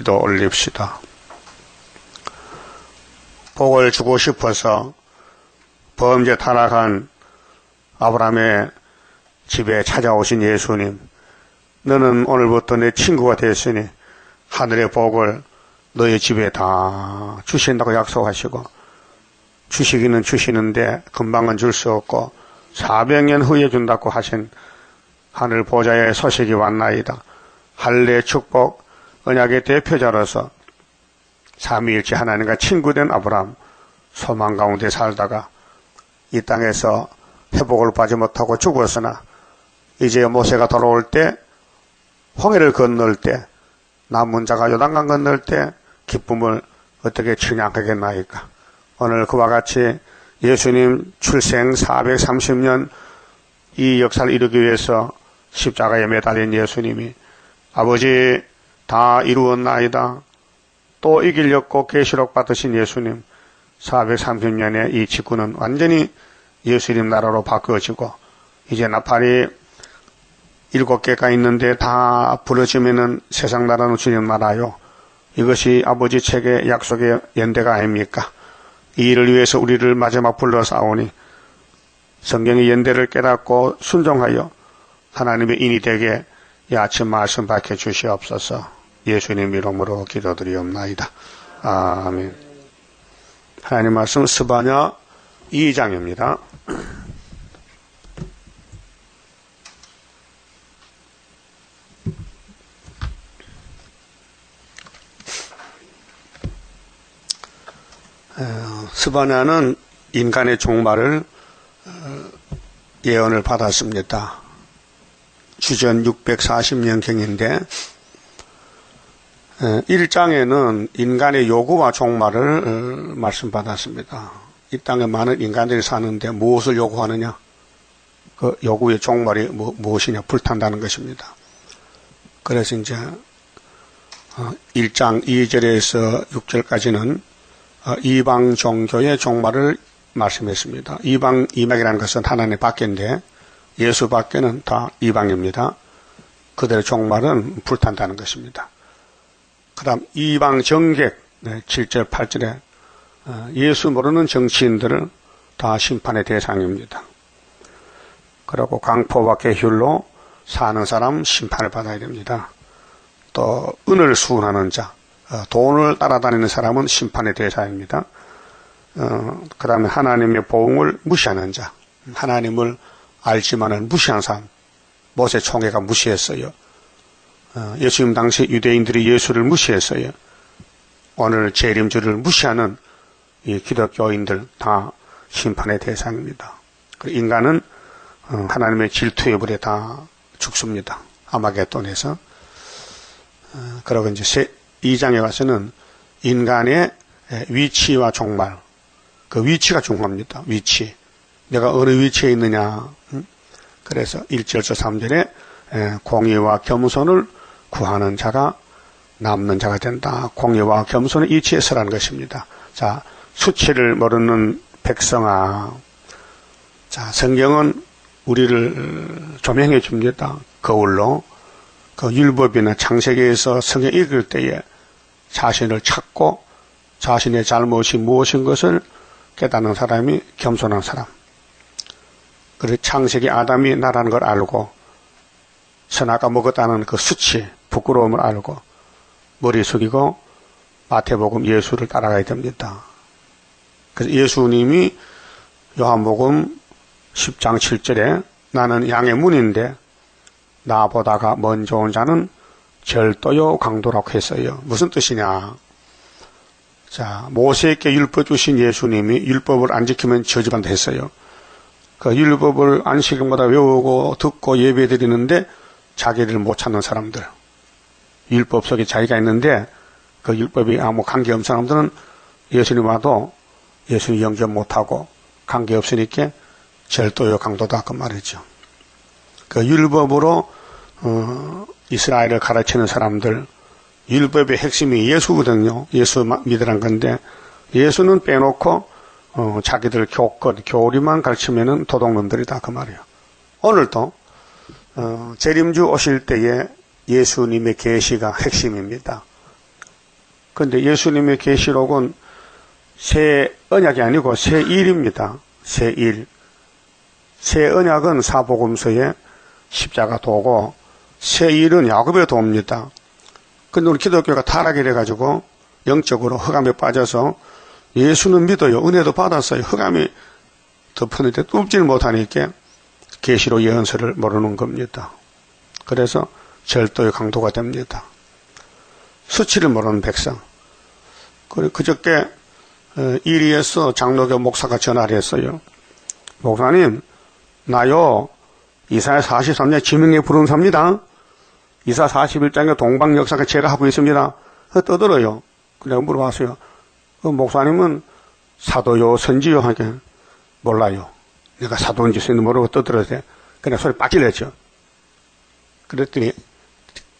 기도 올립시다. 복을 주고 싶어서 범죄 타락한 아브라함의 집에 찾아오신 예수님, 너는 오늘부터 내 친구가 됐으니 하늘의 복을 너의 집에 다 주신다고 약속하시고, 주시기는 주시는데 금방은 줄 수 없고 400년 후에 준다고 하신 하늘 보좌의 소식이 왔나이다. 할례 축복 언약의 대표자로서 삼위일체 하나님과 친구된 아브라함, 소망 가운데 살다가 이 땅에서 회복을 받지 못하고 죽었으나 이제 모세가 돌아올 때, 홍해를 건널 때, 남은 자가 요단강 건널 때 기쁨을 어떻게 청량하겠나이까. 오늘 그와 같이 예수님 출생 430년 이 역사를 이루기 위해서 십자가에 매달린 예수님이 아버지 다 이루었나이다, 또 이기려고 계시록 받으신 예수님, 430년의 이 지구는 완전히 예수님 나라로 바뀌어지고 이제 나팔이 7개가 있는데 다 부러지면은 세상 나라는 주님 나라요. 이것이 아버지 책의 약속의 연대가 아닙니까? 이 일을 위해서 우리를 마지막 불러싸오니 성경의 연대를 깨닫고 순종하여 하나님의 인이 되게 이 아침 말씀 밝혀 주시옵소서. 예수님 이름으로 기도드리옵나이다. 아멘. 하나님 말씀 스바냐 2장입니다. 스바냐는 인간의 종말을 예언을 받았습니다. 주전 640년경인데 1장에는 인간의 요구와 종말을 말씀받았습니다. 이 땅에 많은 인간들이 사는데 무엇을 요구하느냐? 그 요구의 종말이 무엇이냐? 불탄다는 것입니다. 그래서 이제 1장 2절에서 6절까지는 이방 종교의 종말을 말씀했습니다. 이방이라는 것은 하나님 밖인데 예수 밖에는 다 이방입니다. 그들의 종말은 불탄다는 것입니다. 그 다음 이방 정객 7절 8절에 예수 모르는 정치인들은 다 심판의 대상입니다. 그리고 강포와 계율로 사는 사람 심판을 받아야 됩니다. 또 은을 수운하는 자, 돈을 따라다니는 사람은 심판의 대상입니다. 그 다음에 하나님의 보응을 무시하는 자, 하나님을 알지만은 무시한 사람, 모세 총회가 무시했어요. 예수님 당시 유대인들이 예수를 무시했어요. 오늘 재림주를 무시하는 이 기독교인들 다 심판의 대상입니다. 그리고 인간은 하나님의 질투의 불에 다 죽습니다. 아마겟돈에서. 그리고 이제 2장에 가서는 인간의 위치와 종말, 그 위치가 중요합니다. 위치. 내가 어느 위치에 있느냐. 그래서 1절에서 3절에 공의와 겸손을 구하는 자가 남는 자가 된다. 공의와 겸손의 이치에 서라는 것입니다. 자, 수치를 모르는 백성아. 자, 성경은 우리를 조명해 줍니다. 거울로. 그 율법이나 창세기에서 성경 읽을 때에 자신을 찾고 자신의 잘못이 무엇인 것을 깨닫는 사람이 겸손한 사람. 그리고 창세기 아담이 나라는 걸 알고 선악과 먹었다는 그 수치, 부끄러움을 알고 머리 숙이고 마태복음 예수를 따라가야 됩니다. 그래서 예수님이 요한복음 10장 7절에 나는 양의 문인데 나보다가 먼저 온 자는 절도요 강도라고 했어요. 무슨 뜻이냐? 자, 모세에게 율법 주신 예수님이 율법을 안 지키면 저주받는다 했어요. 그 율법을 안식일마다 외우고 듣고 예배 드리는데 자기를 못 찾는 사람들, 율법 속에 자기가 있는데 그 율법이 아무 관계없는 사람들은 예수님 와도 예수님 영접 못하고 관계없으니까 절도요 강도다 그 말이죠. 그 율법으로 이스라엘을 가르치는 사람들, 율법의 핵심이 예수거든요. 예수 믿으란 건데 예수는 빼놓고 자기들 교리만 가르치면은 도둑놈들이다 그 말이에요. 오늘도 재림주 오실 때에 예수님의 계시가 핵심입니다. 그런데 예수님의 계시록은 새 언약이 아니고 새 일입니다. 새 일. 새 언약은 사복음서의 십자가 도고 새 일은 야곱의 도입니다. 근데 우리 기독교가 타락이 돼가지고 영적으로 흑암에 빠져서 예수는 믿어요. 은혜도 받았어요. 흑암이 덮었는데 뚫지를 못하니까 계시록 예언서를 모르는 겁니다. 그래서 절도의 강도가 됩니다. 수치를 모르는 백성. 그저께 이리에서 장로교 목사가 전화를 했어요. 목사님, 나요 이사야 43년 지명에 부른 삽니다. 이사 41장의 동방 역사가 제가 하고 있습니다. 떠들어요. 내가 물어봤어요. 목사님은 사도요 선지요 하게 몰라요. 내가 사도인지 선지인지 모르고 떠들어서 그냥 소리 빡 질렀죠. 그랬더니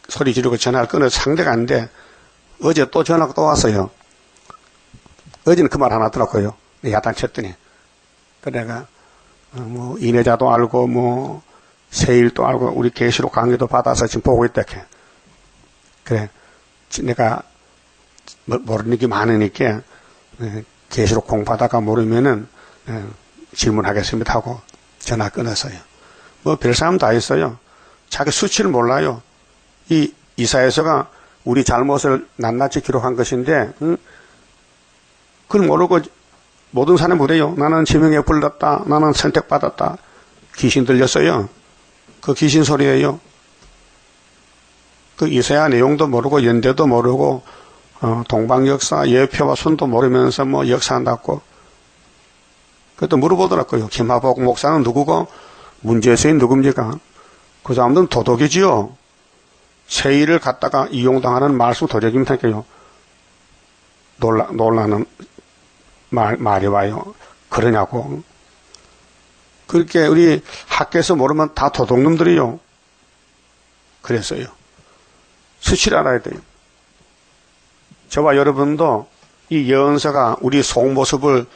소리 지르고 전화를 끊어서 상대가 안 돼. 어제 또 전화가 또 왔어요. 어제는 그 말 안 하더라고요. 야단쳤더니. 그래가 뭐 인해자도 알고 뭐 세일도 알고 우리 계시록 강의도 받아서 지금 보고 있다. 그래. 내가 모르는 게 많으니까 계시록 공부하다가 모르면은 질문하겠습니다 하고 전화 끊었어요. 뭐 별 사람 다 있어요. 자기 수치를 몰라요. 이 이사야서가 우리 잘못을 낱낱이 기록한 것인데 그걸 모르고 모든 사람이 그래요. 나는 지명에 불렀다. 나는 선택받았다. 귀신 들렸어요. 그 귀신 소리예요. 그 이사야 내용도 모르고 연대도 모르고 동방 역사 예표와 순도 모르면서 뭐 역사한다고. 그것도 물어보더라고요. 김하복 목사는 누구고 문제수인 누굽니까? 그 사람들은 도덕이지요. 세일을 갖다가 이용당하는 말씀 도적임이니까요. 놀라는 말이 와요. 그러냐고. 그렇게 우리 학교에서 모르면 다 도둑놈들이요. 그랬어요. 수치를 알아야 돼요. 저와 여러분도 이 예언서가 우리 속모습을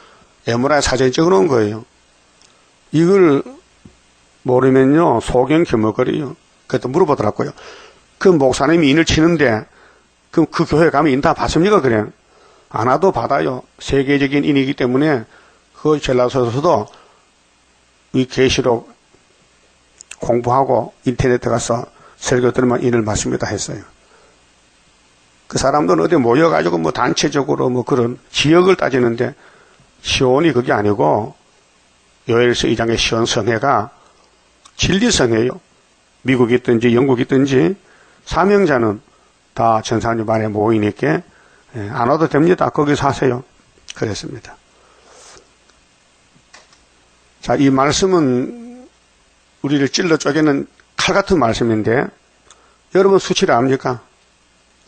에메랄드 사진에 찍어 놓은 거예요. 이걸 모르면요, 소경 겨머거려요. 그래도 물어보더라고요. 그 목사님이 인을 치는데, 그 교회 가면 인 다 받습니까? 그래. 안 와도 받아요. 세계적인 인이기 때문에, 그 전라서에서도 이 계시록 공부하고 인터넷에 가서 설교 들으면 인을 받습니다 했어요. 그 사람들은 어디 모여가지고 뭐 단체적으로 뭐 그런 지역을 따지는데, 시온이 그게 아니고, 요엘서 2장의 시온 성회가 진리성회예요. 미국이 있든지 영국이 있든지 사명자는 다 전사님 안에 모이니까 안 와도 됩니다. 거기 사세요. 그랬습니다. 자, 이 말씀은 우리를 찔러 쪼개는 칼 같은 말씀인데 여러분 수치를 압니까?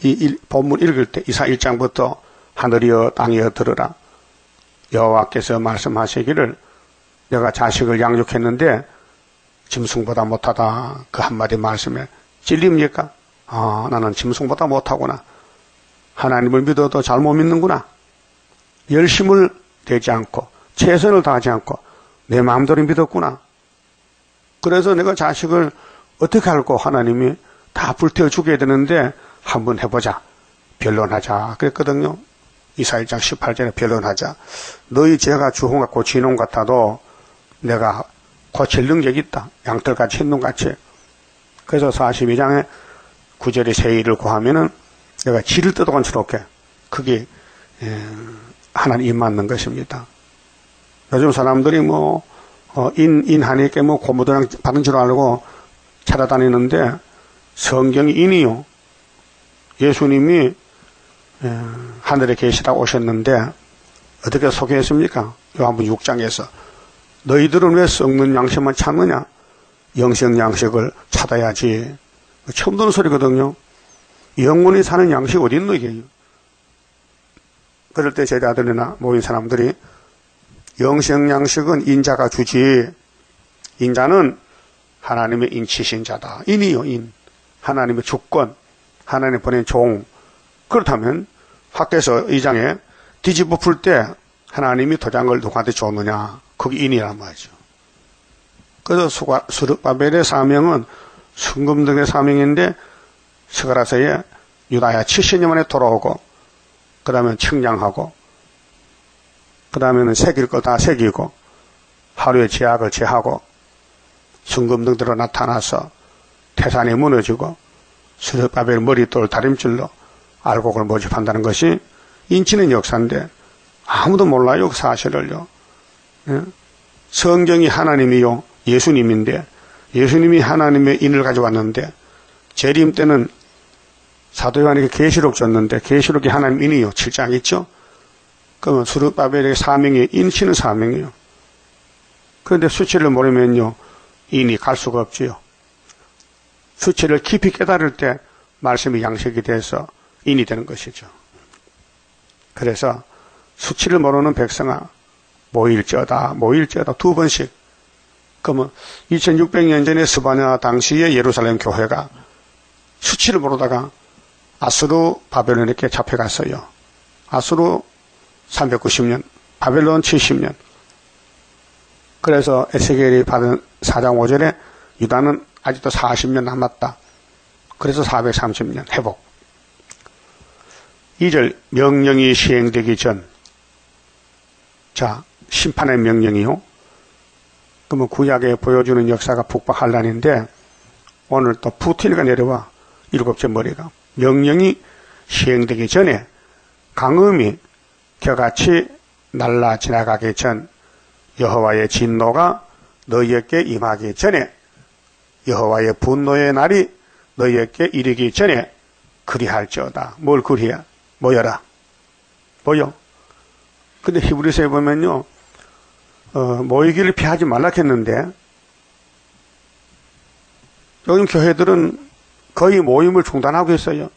이 본문 읽을 때 이사 1장부터 하늘이여 땅이여 들으라. 여호와께서 말씀하시기를 내가 자식을 양육했는데 짐승보다 못하다. 그 한마디 말씀에 찔립니까? 아, 나는 짐승보다 못하구나. 하나님을 믿어도 잘못 믿는구나. 열심을 내지 않고 최선을 다하지 않고 내 마음대로 믿었구나. 그래서 내가 자식을 어떻게 할고 하나님이 다 불태워 죽여야 되는데 한번 해보자. 변론하자. 그랬거든요. 이사 1장 18절에 변론하자. 너희 죄가 주홍 같고 진홍 같아도 내가 고칠 능력이 있다. 양털같이 흰눈같이. 그래서 42장에 9절에 세일을 구하면은 내가 지를 뜯어간 처롭게 그게 하나님 입 맞는 것입니다. 요즘 사람들이 뭐 인하니까 뭐 고무도장 받은 줄 알고 찾아다니는데 성경이 인이요. 예수님이 하늘에 계시다 오셨는데 어떻게 소개했습니까? 요한복음 6장에서 너희들은 왜 썩는 양식만 찾느냐? 영적 양식을 찾아야지. 처음 듣는 소리거든요. 영원히 사는 양식 어디 있노 이게? 그럴 때 제자들이나 모인 사람들이 영적 양식은 인자가 주지. 인자는 하나님의 인치신 자다. 인이요, 인. 하나님의 주권. 하나님 보낸 종. 그렇다면 학교에서 2장에 뒤집어 풀 때 하나님이 도장을 누구한테 줬느냐? 그게 인이란 말이죠. 그래서 스룹바벨의 사명은 순금 등의 사명인데 스가랴서에 유다야 70년 만에 돌아오고 그 다음에 측량하고, 그 다음에는 새길 거 다 새기고, 하루에 제약을 제하고, 순금등대로 나타나서 태산이 무너지고, 수르바벨 머릿돌 다림질로 알곡을 모집한다는 것이 인치는 역사인데, 아무도 몰라요, 그 사실을요. 예? 성경이 하나님이요, 예수님인데, 예수님이 하나님의 인을 가져왔는데, 재림 때는 사도 요한에게 계시록 줬는데, 계시록이 하나님 인이요, 7장 있죠? 그러면 수르바벨의 사명이 인치는 사명이요. 그런데 수치를 모르면요, 인이 갈 수가 없지요. 수치를 깊이 깨달을 때 말씀이 양식이 돼서 인이 되는 것이죠. 그래서 수치를 모르는 백성아, 모일지어다 두 번씩. 그러면 2600년 전에 스바냐 당시의 예루살렘 교회가 수치를 모르다가 아수르 바벨론에게 잡혀갔어요. 아수르 390년, 바벨론 70년. 그래서 에스겔이 받은 4장 5절에 유다는 아직도 40년 남았다. 그래서 430년 회복. 2절 명령이 시행되기 전, 자, 심판의 명령이요. 그러면 구약에 보여주는 역사가 북박한란인데 오늘 또 푸틴이가 내려와 7째 머리가 명령이 시행되기 전에 강음이 겨같이 날라 지나가기 전 여호와의 진노가 너희에게 임하기 전에 여호와의 분노의 날이 너희에게 이르기 전에 그리할지어다. 뭘 그리야? 모여라. 모여. 근데 히브리서에 보면요, 모이기를 피하지 말라 했는데, 요즘 교회들은 거의 모임을 중단하고 있어요.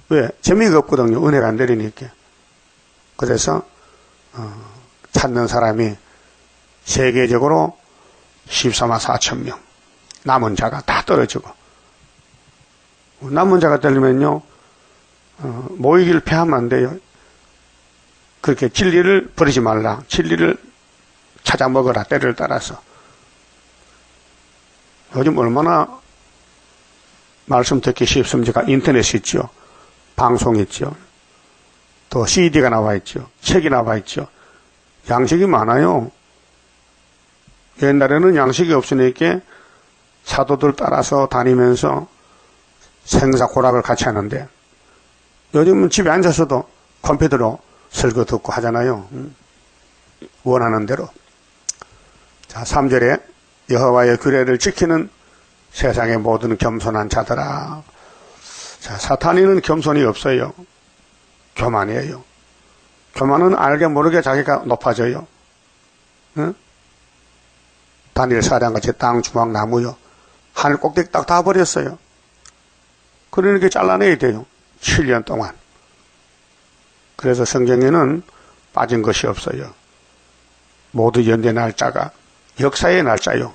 왜? 재미가 없거든요. 은혜가 안 되니까. 그래서, 찾는 사람이 세계적으로 14만 4천 명. 남은 자가 다 떨어지고. 남은 자가 떨리면요, 모이기를 피하면 안 돼요. 그렇게 진리를 버리지 말라. 진리를 찾아 먹어라. 때를 따라서. 요즘 얼마나 말씀 듣기 쉽습니까? 인터넷이 있죠. 방송이 있죠. 또 CD가 나와 있죠. 책이 나와 있죠. 양식이 많아요. 옛날에는 양식이 없으니까 사도들 따라서 다니면서 생사고락을 같이 하는데 요즘은 집에 앉아서도 컴퓨터로 설교 듣고 하잖아요. 원하는 대로. 자, 3절에 여호와의 규례를 지키는 세상의 모든 겸손한 자들아. 자, 사탄이는 겸손이 없어요. 교만이에요. 교만은 알게 모르게 자기가 높아져요. 응? 다니엘 사령같이 땅 주먹 나무요. 하늘 꼭대기 딱 다 버렸어요. 그러니까 잘라내야 돼요. 7년 동안. 그래서 성경에는 빠진 것이 없어요. 모두 연대 날짜가 역사의 날짜요.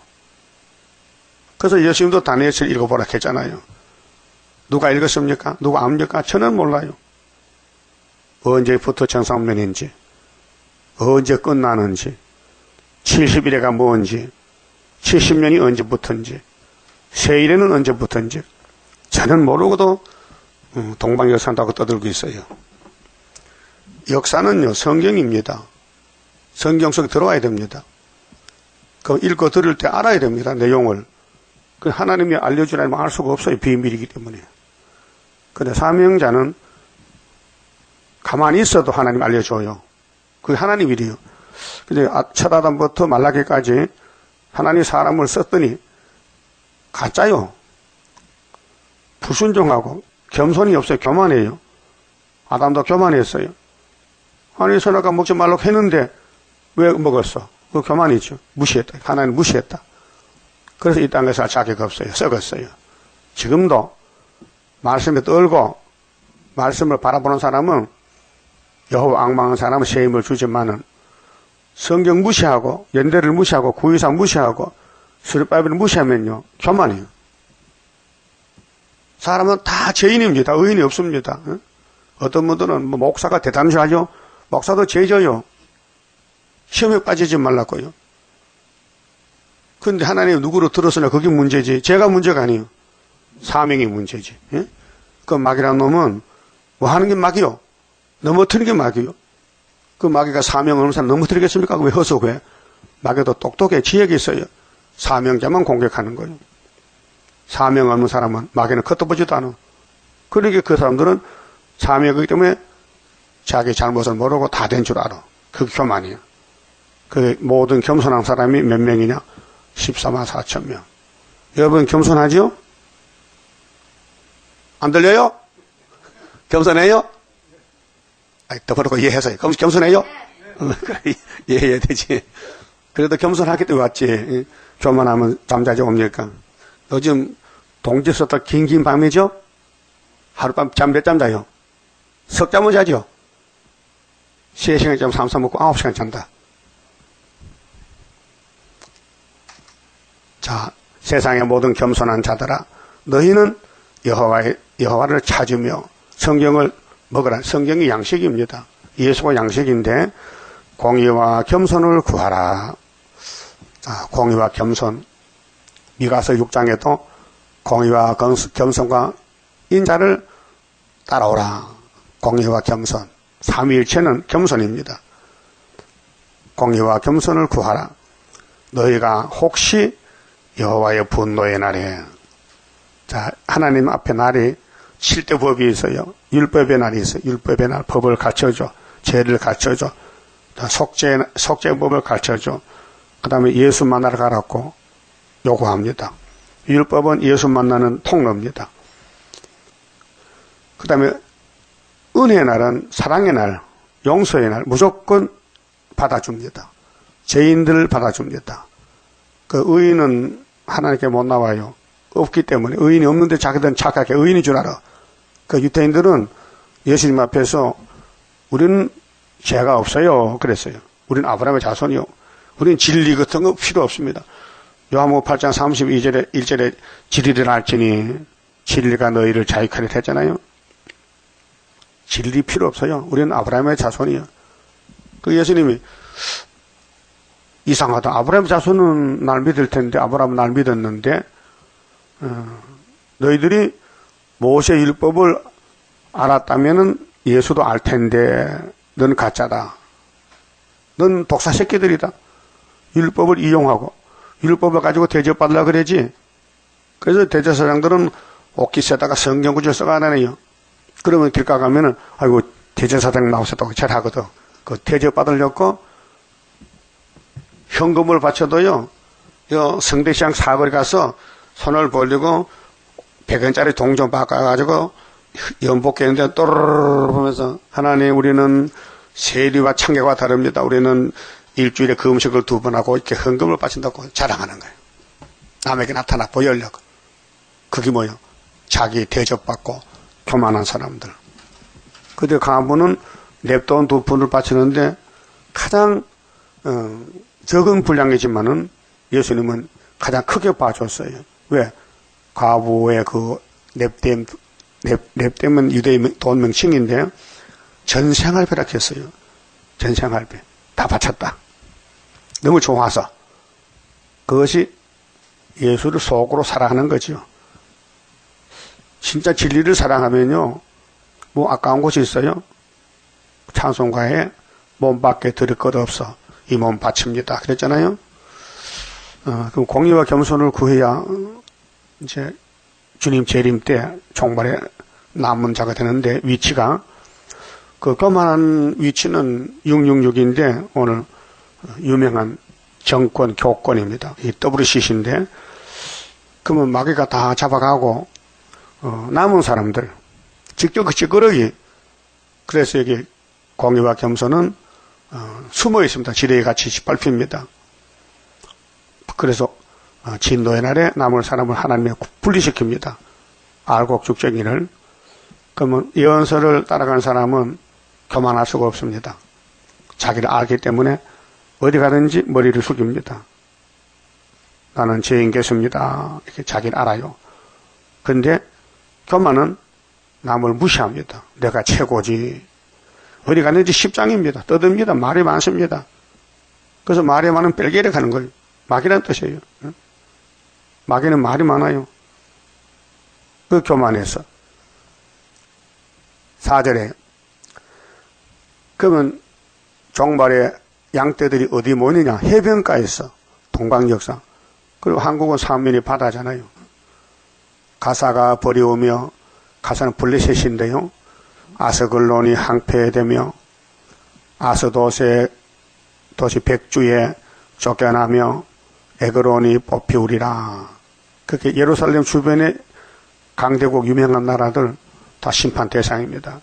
그래서 예수님도 다니엘서를 읽어보라 했잖아요. 누가 읽었습니까? 누가 압니까? 저는 몰라요. 언제부터 정상면인지, 언제 끝나는지, 70일에가 뭔지, 70년이 언제부터인지, 세일에는 언제부터인지 저는 모르고도 동방역사한다고 떠들고 있어요. 역사는요, 성경입니다. 성경 속에 들어와야 됩니다. 그 읽고 들을 때 알아야 됩니다. 내용을. 그 하나님이 알려주라면 알 수가 없어요. 비밀이기 때문에. 근데 사명자는 가만히 있어도 하나님 알려줘요. 그게 하나님 일이에요. 근데 첫 아담부터 말라기까지 하나님 사람을 썼더니 가짜요. 불순종하고 겸손이 없어요. 교만해요. 아담도 교만했어요. 하나님 선악과 먹지 말라고 했는데 왜 먹었어? 그 교만이죠. 무시했다. 하나님 무시했다. 그래서 이 땅에서 자격 없어요. 썩었어요. 지금도 말씀에 떨고 말씀을 바라보는 사람은 여호와 앙망한 사람은 세임을 주지만은 성경 무시하고 연대를 무시하고 구의사 무시하고 수르바벨을 무시하면요 교만이에요. 사람은 다 죄인입니다. 의인이 없습니다. 어떤 분들은 뭐 목사가 대단히 하죠. 목사도 죄져요. 시험에 빠지지 말라고요. 그런데 하나님 누구로 들었으나 그게 문제지. 제가 문제가 아니에요. 사명이 문제지. 예? 그 막이라는 놈은 뭐 하는 게 막이요. 넘어뜨리는 게 마귀요. 그 마귀가 사명 없는 사람 넘어뜨리겠습니까? 왜 허석해? 마귀도 똑똑해. 지혜가 있어요. 사명자만 공격하는 거예요. 사명 없는 사람은 마귀는 걷어보지도 않아. 그러니까 그 사람들은 사명이기 때문에 자기 잘못을 모르고 다 된 줄 알아. 그게 교만이야. 그 모든 겸손한 사람이 몇 명이냐? 14만 4천 명. 여러분 겸손하죠? 안 들려요? 겸손해요? 덮어놓고 이해해서 겸손해요? 그래, 이해해야 되지. 그래도 겸손하기 때문에 왔지. 교만하면 잠자지 옵니까? 요즘 동지서도 긴긴 밤이죠? 하룻밤 잠 몇 잠 자요? 석 잠은 자죠? 3시간 잠 3사 먹고 9시간 잔다. 자, 세상의 모든 겸손한 자들아, 너희는 여호와를 찾으며 성경을 먹으라. 성경이 양식입니다. 예수가 양식인데 공의와 겸손을 구하라. 자, 공의와 겸손. 미가서 6장에도 공의와 겸손과 인자를 따라오라. 공의와 겸손. 삼위일체는 겸손입니다. 공의와 겸손을 구하라. 너희가 혹시 여호와의 분노의 날에, 자, 하나님 앞에 날이 7대 법이 있어요. 율법의 날이 있어요. 율법의 날, 법을 가르쳐줘. 죄를 가르쳐줘. 속죄법을 가르쳐줘. 그 다음에 예수 만나러 가라고 요구합니다. 율법은 예수 만나는 통로입니다. 그 다음에 은혜의 날은 사랑의 날, 용서의 날, 무조건 받아줍니다. 죄인들을 받아줍니다. 그 의인은 하나님께 못 나와요. 없기 때문에. 의인이 없는데 자기들은 착하게 의인인 줄 알아. 그 유대인들은 예수님 앞에서 우리는 죄가 없어요. 그랬어요. 우리는 아브라함의 자손이요. 우리는 진리 같은 거 필요 없습니다. 요한복음 8장 32절에 1절에 진리를 알지니 진리가 너희를 자유케 했잖아요. 진리 필요 없어요. 우리는 아브라함의 자손이요. 그 예수님이 이상하다. 아브라함 자손은 날 믿을 텐데, 아브라함은 날 믿었는데, 너희들이 모세 율법을 알았다면은 예수도 알 텐데, 넌 가짜다. 넌 독사 새끼들이다. 율법을 이용하고, 율법을 가지고 대접받으려고 그러지. 그래서 대제사장들은 옷깃에다가 성경 구절 써가다네요. 그러면 길가 가면은, 아이고, 대제사장 나오셨다고 잘하거든. 그 대접받으려고, 현금을 바쳐도요, 성대시장 사거리 가서 손을 벌리고 100원짜리 동전 바꿔가지고 연복했는데 또르르 보면서 하나님 우리는 세리와 창계가 다릅니다. 우리는 일주일에 그 음식을 2번 하고 이렇게 헌금을 바친다고 자랑하는 거예요. 남에게 나타나 보이려고. 그게 뭐예요? 자기 대접받고 교만한 사람들. 그때 강한 분은 냅돈 2푼을 바치는데 가장 적은 분량이지만은 예수님은 가장 크게 봐줬어요. 왜? 과부의 그 냅댐은 유대의 돈 명칭인데 전생활배라 했어요. 전생활배. 다 바쳤다. 너무 좋아서. 그것이 예수를 속으로 사랑하는 거죠. 진짜 진리를 사랑하면요. 뭐 아까운 곳이 있어요? 찬송가에 몸밖에 들을 것 없어. 이 몸 바칩니다. 그랬잖아요. 그럼 공의와 겸손을 구해야 이제 주님 재림 때 종말에 남은 자가 되는데 위치가 그 교만한 위치는 666인데 오늘 유명한 정권 교권입니다. 이 WCC인데 그러면 마귀가 다 잡아가고 남은 사람들 직접 그 찌끄러기 그래서 여기 공의와 겸손은 숨어 있습니다. 지뢰에 같이 밟힙니다. 그래서 진노의 날에 남을 사람을 하나님의 분리시킵니다. 알곡 죽쟁이를. 그러면 예언서를 따라가는 사람은 교만할 수가 없습니다. 자기를 알기 때문에 어디 가든지 머리를 숙입니다. 나는 죄인 개수입니다. 이렇게 자기를 알아요. 근데 교만은 남을 무시합니다. 내가 최고지. 어디 갔는지 십장입니다. 떠듭니다. 말이 많습니다. 그래서 말이 많은 뺄게를 가는 거예요. 마귀라는 뜻이에요. 마귀는 말이 많아요. 그 교만해서 4절에 그러면 종말에 양떼들이 어디 모이느냐? 해변가에서 동방역사. 그리고 한국은 삼면이 바다잖아요. 가사가 버려오며, 가사는 블레셋인데요. 아스글론이 항폐되며 아스도세 도시 백주에 쫓겨나며 에그론이 뽑히우리라. 그렇게 예루살렘 주변에 강대국 유명한 나라들 다 심판 대상입니다.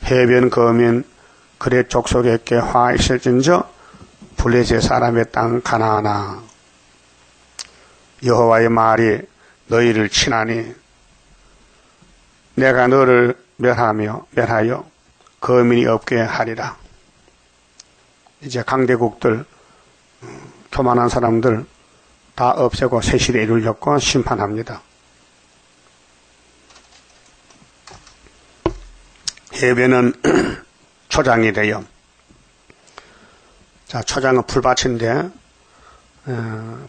해변 거민 그레 족속에게 화 있을진저 블레셋 사람의 땅 가나안아. 여호와의 말이 너희를 치나니 내가 너를 멸하여 거민이 없게 하리라. 이제 강대국들, 교만한 사람들 다 없애고 새 시대에 이르려고 심판합니다. 해변은 초장이 돼요. 자, 초장은 풀밭인데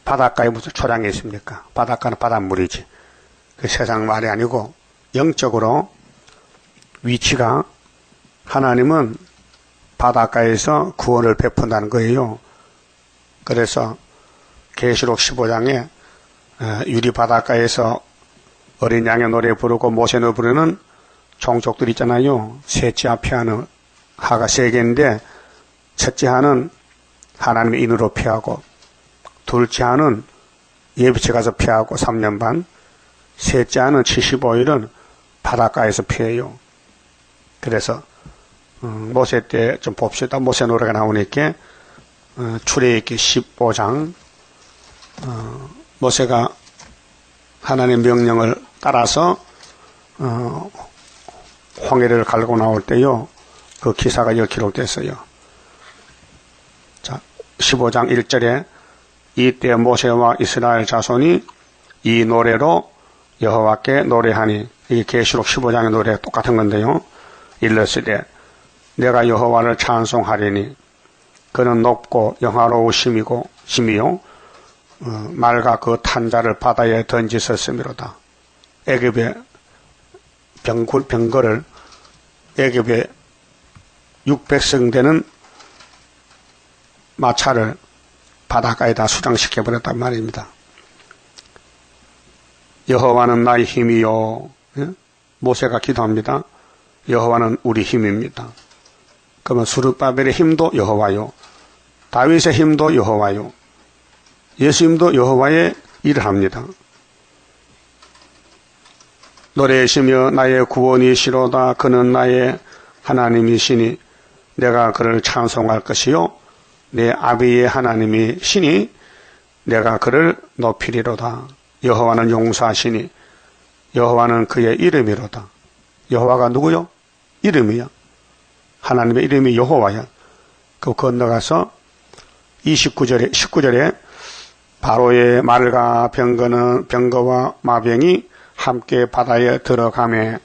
바닷가에 무슨 초장이 있습니까? 바닷가는 바닷물이지. 그 세상 말이 아니고 영적으로 위치가 하나님은 바닷가에서 구원을 베푼다는 거예요. 그래서 계시록 15장에 유리 바닷가에서 어린 양의 노래 부르고 모세 노래 부르는 종족들 있잖아요. 셋째 피하는 하가 3개인데 첫째 하는 하나님의 인으로 피하고 둘째 하는 예비치 가서 피하고 3년 반, 셋째 하는 75일은 바닷가에서 피해요. 그래서 모세 때 좀 봅시다. 모세 노래가 나오니까 출애굽기 15장 모세가 하나님의 명령을 따라서 홍해를 갈고 나올 때요. 그 기사가 여기 기록됐어요. 자, 15장 1절에 이때 모세와 이스라엘 자손이 이 노래로 여호와께 노래하니, 이게 계시록 15장의 노래 똑같은 건데요. 일렀으되 내가 여호와를 찬송하리니 그는 높고 영화로우심이요 말과 그 탄자를 바다에 던지셨음이로다. 애굽의 병거를 애굽의 600성 되는 마차를 바닷가에다 수장시켜버렸단 말입니다. 여호와는 나의 힘이요. 모세가 기도합니다. 여호와는 우리 힘입니다. 그러면 스룹바벨의 힘도 여호와요. 다윗의 힘도 여호와요. 예수님도 여호와의 일을 합니다. 노래시며 나의 구원이시로다. 그는 나의 하나님이시니 내가 그를 찬송할 것이요. 내 아비의 하나님이시니 내가 그를 높이리로다. 여호와는 용사시니 여호와는 그의 이름이로다. 여호와가 누구요? 이름이야. 하나님의 이름이 여호와야. 그 건너가서 19절에 바로의 말과 병거와 마병이 함께 바다에 들어가매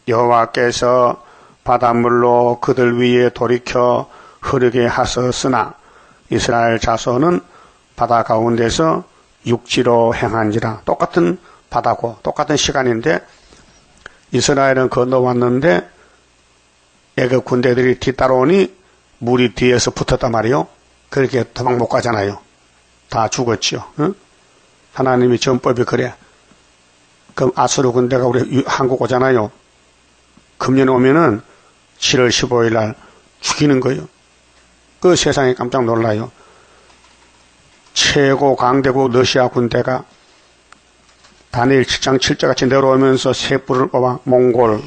여호와께서 바닷물로 그들 위에 돌이켜 흐르게 하셨으나 이스라엘 자손은 바다 가운데서 육지로 행한지라. 똑같은 바다고 똑같은 시간인데 이스라엘은 건너왔는데 애굽 군대들이 뒤따라오니 물이 뒤에서 붙었단 말이요. 그렇게 도망 못 가잖아요. 다 죽었지요. 응? 하나님이 전법이 그래. 그럼 아수르 군대가 우리 한국 오잖아요. 금년 오면은 7월 15일 날 죽이는 거예요. 그 세상에 깜짝 놀라요. 최고 강대국 러시아 군대가 다니엘 7장 7절 같이 내려오면서 셋불을 뽑아 몽골,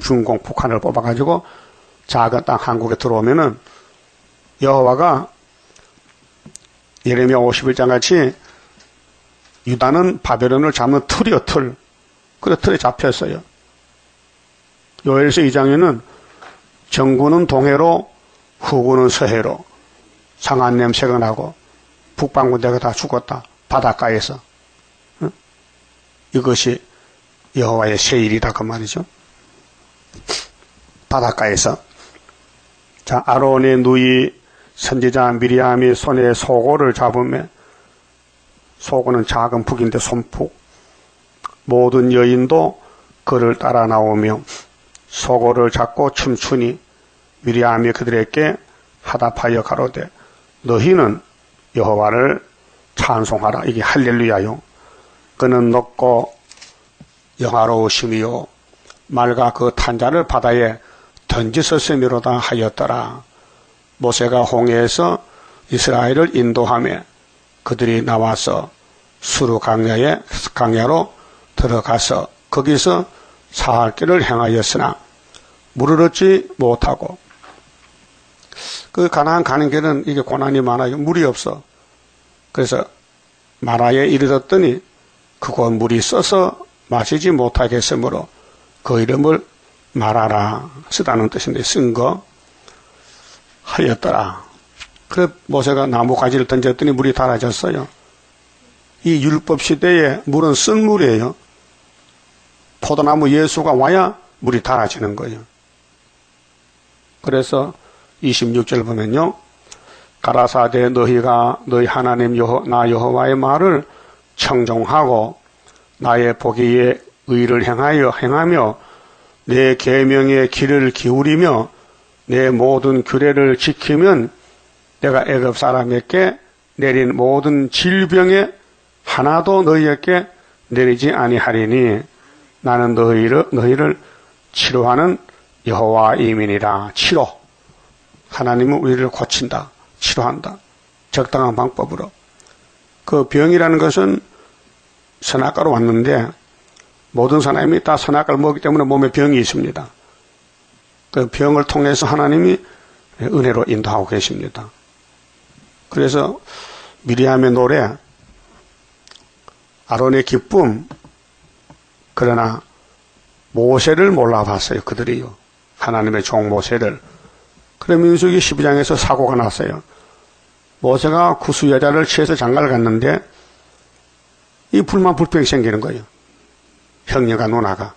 중공, 북한을 뽑아가지고 작은 땅 한국에 들어오면은 여호와가 예레미야 51장 같이 유다는 바벨론을 잡는 틀이요, 틀. 그래, 틀에 잡혔어요. 요엘서 2장에는 정구는 동해로, 후구는 서해로 상한 냄새가 나고 북방군대가 다 죽었다. 바닷가에서. 응? 이것이 여호와의 세일이다 그 말이죠. 바닷가에서. 자, 아론의 누이 선지자 미리암이 손에 소고를 잡으며, 소고는 작은 북인데 손북, 모든 여인도 그를 따라 나오며 소고를 잡고 춤추니 미리암이 그들에게 화답하여 가로되 너희는 여호와를 찬송하라. 이게 할렐루야요. 그는 높고 영화로우심이요 말과 그 탄자를 바다에 던지셨음이로다 하였더라. 모세가 홍해에서 이스라엘을 인도하며 그들이 나와서 수르 강야로 들어가서 거기서 사할 길을 행하였으나 물을 얻지 못하고, 그 가나안 가는 길은 이게 고난이 많아요. 물이 없어. 그래서 마라에 이르렀더니 그곳 물이 써서 마시지 못하겠으므로 그 이름을 마라라 쓰다는 뜻인데 쓴 거 하였더라. 그래 모세가 나무가지를 던졌더니 물이 달아졌어요. 이 율법 시대에 물은 쓴 물이에요. 포도나무 예수가 와야 물이 달아지는 거예요. 그래서 26절 보면요. 가라사대 너희가 너희 하나님 나 여호와의 말을 청종하고 나의 보기에 의를 행하며 내 계명의 귀를 기울이며 내 모든 규례를 지키면 내가 애굽 사람에게 내린 모든 질병에 하나도 너희에게 내리지 아니하리니 나는 너희를 치료하는 여호와이민이라. 치료. 하나님은 우리를 고친다. 치료한다. 적당한 방법으로. 그 병이라는 것은 선악과로 왔는데 모든 사람이 다 선악과를 먹기 때문에 몸에 병이 있습니다. 그 병을 통해서 하나님이 은혜로 인도하고 계십니다. 그래서 미리암의 노래, 아론의 기쁨, 그러나 모세를 몰라봤어요. 그들이요. 하나님의 종 모세를. 그래 민수기 12장에서 사고가 났어요. 모세가 구수 여자를 취해서 장가를 갔는데 이 불만불평이 생기는 거예요. 형녀가 누나가.